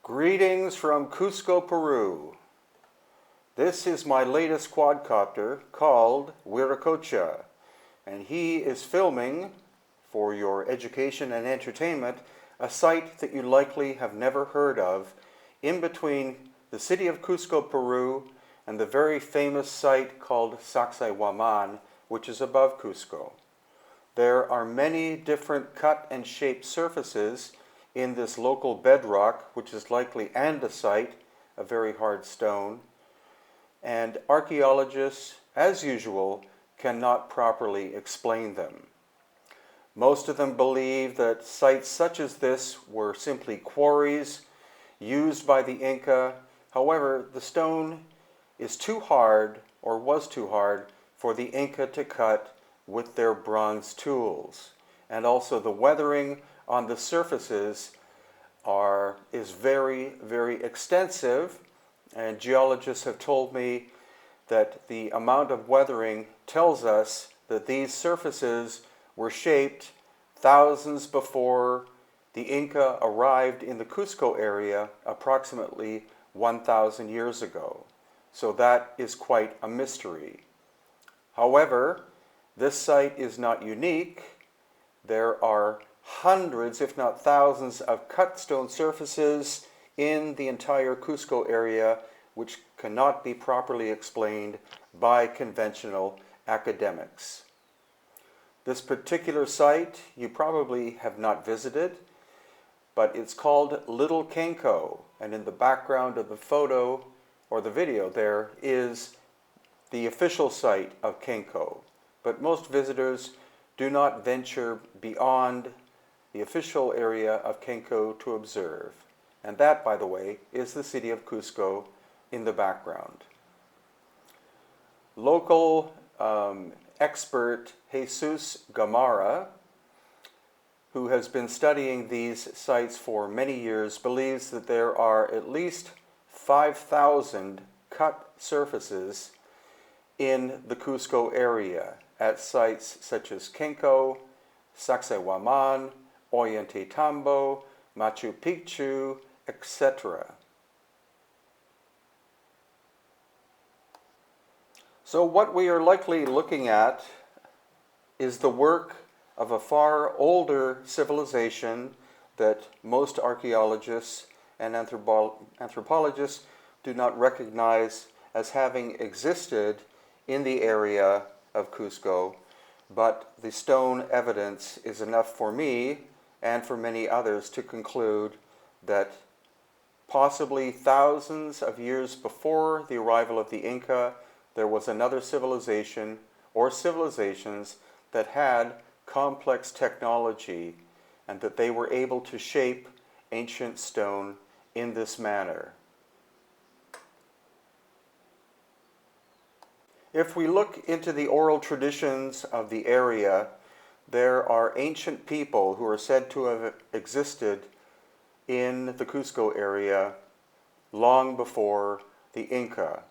Greetings from Cusco, Peru. This is my latest quadcopter called Wiracocha, and he is filming, for your education and entertainment, a site that you likely have never heard of in between the city of Cusco, Peru, and the very famous site called Sachsayhuaman, which is above Cusco. There are many different cut and shaped surfaces in this local bedrock, which is likely andesite, a very hard stone, and archaeologists, as usual, cannot properly explain them. Most of them believe that sites such as this were simply quarries used by the Inca. However, the stone is too hard, or was too hard, for the Inca to cut with their bronze tools. And also the weathering on the surfaces is very, very extensive, and geologists have told me that the amount of weathering tells us that these surfaces were shaped thousands before the Inca arrived in the Cusco area approximately 1,000 years ago. So that is quite a mystery. However, this site is not unique. There are hundreds, if not thousands, of cut stone surfaces in the entire Cusco area which cannot be properly explained by conventional academics. This particular site you probably have not visited, but it's called Little Qenqo, and in the background of the photo or the video there is the official site of Qenqo. But most visitors do not venture beyond the official area of Qenqo to observe. And that, by the way, is the city of Cusco in the background. Local expert Jesus Gamarra, who has been studying these sites for many years, believes that there are at least 5,000 cut surfaces in the Cusco area at sites such as Qenqo, Sachsayhuaman, Ollantaytambo, Machu Picchu, etc. So what we are likely looking at is the work of a far older civilization that most archaeologists and anthropologists do not recognize as having existed in the area of Cusco, but the stone evidence is enough for me and for many others to conclude that possibly thousands of years before the arrival of the Inca, there was another civilization or civilizations that had complex technology and that they were able to shape ancient stone in this manner. If we look into the oral traditions of the area, there are ancient people who are said to have existed in the Cusco area long before the Inca.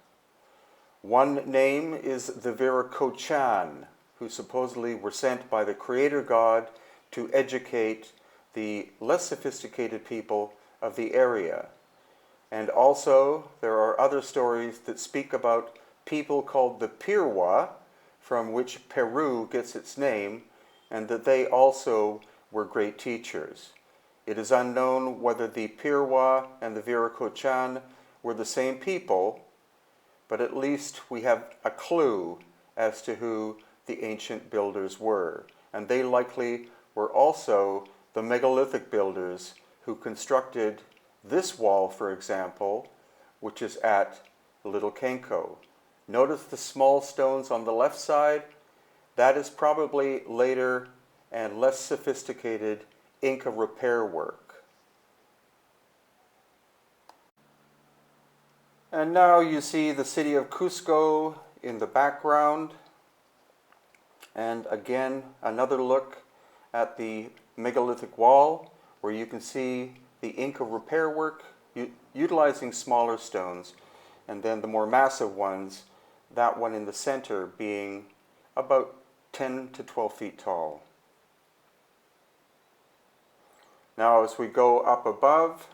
One name is the Wiracocha, who supposedly were sent by the creator god to educate the less sophisticated people of the area. And also there are other stories that speak about people called the Pirwa, from which Peru gets its name, and that they also were great teachers. It is unknown whether the Pirwa and the Wiracocha were the same people, but at least we have a clue as to who the ancient builders were. And they likely were also the megalithic builders who constructed this wall, for example, which is at Little Qenqo. Notice the small stones on the left side. That is probably later and less sophisticated Inca repair work. And now you see the city of Cusco in the background. And again, another look at the megalithic wall where you can see the Inca repair work utilizing smaller stones, and then the more massive ones, that one in the center being about 10 to 12 feet tall. Now as we go up above,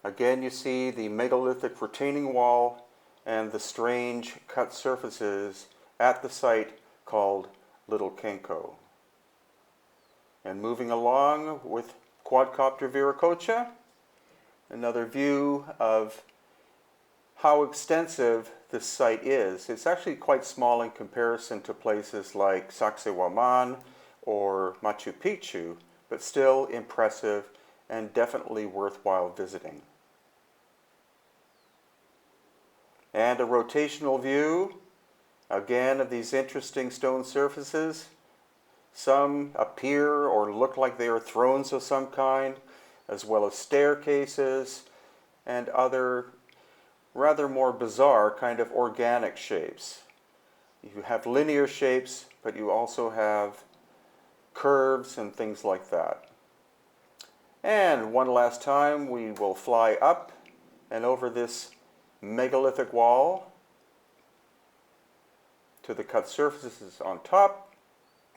Again, you see the megalithic retaining wall and the strange cut surfaces at the site called Little Qenqo. And moving along with quadcopter Wiracocha, another view of how extensive this site is. It's actually quite small in comparison to places like Sachsayhuaman or Machu Picchu, but still impressive and definitely worthwhile visiting. And a rotational view, again, of these interesting stone surfaces. Some appear or look like they are thrones of some kind, as well as staircases and other rather more bizarre kind of organic shapes. You have linear shapes, but you also have curves and things like that. And one last time, we will fly up and over this megalithic wall to the cut surfaces on top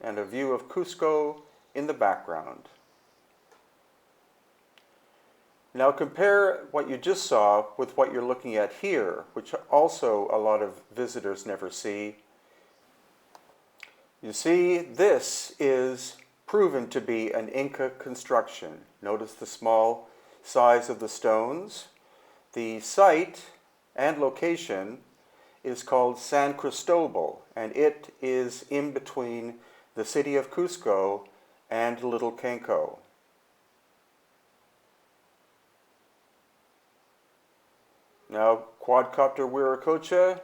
and a view of Cusco in the background. Now compare what you just saw with what you're looking at here, which also a lot of visitors never see. You see, this is proven to be an Inca construction. Notice the small size of the stones. The site and location is called San Cristobal, and it is in between the city of Cusco and Little Qenqo. Now, quadcopter Wiracocha,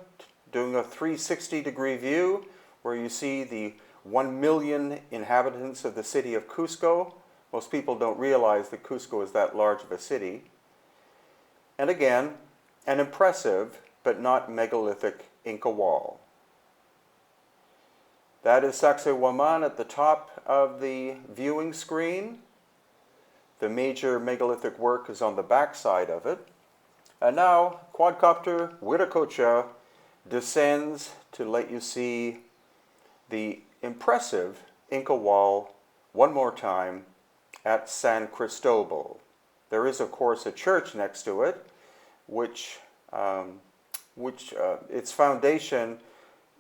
doing a 360-degree view where you see the 1 million inhabitants of the city of Cusco. Most people don't realize that Cusco is that large of a city. And again, an impressive but not megalithic Inca wall. That is Sachsayhuaman at the top of the viewing screen. The major megalithic work is on the back side of it. And now, quadcopter Wiracocha descends to let you see the impressive Inca wall one more time at San Cristobal. There is, of course, a church next to it, which its foundation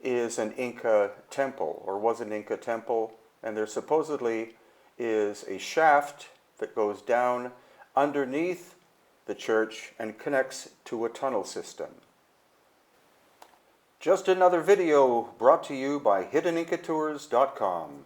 is an Inca temple, or was an Inca temple, and there supposedly is a shaft that goes down underneath the church and connects to a tunnel system. Just another video brought to you by HiddenIncaTours.com.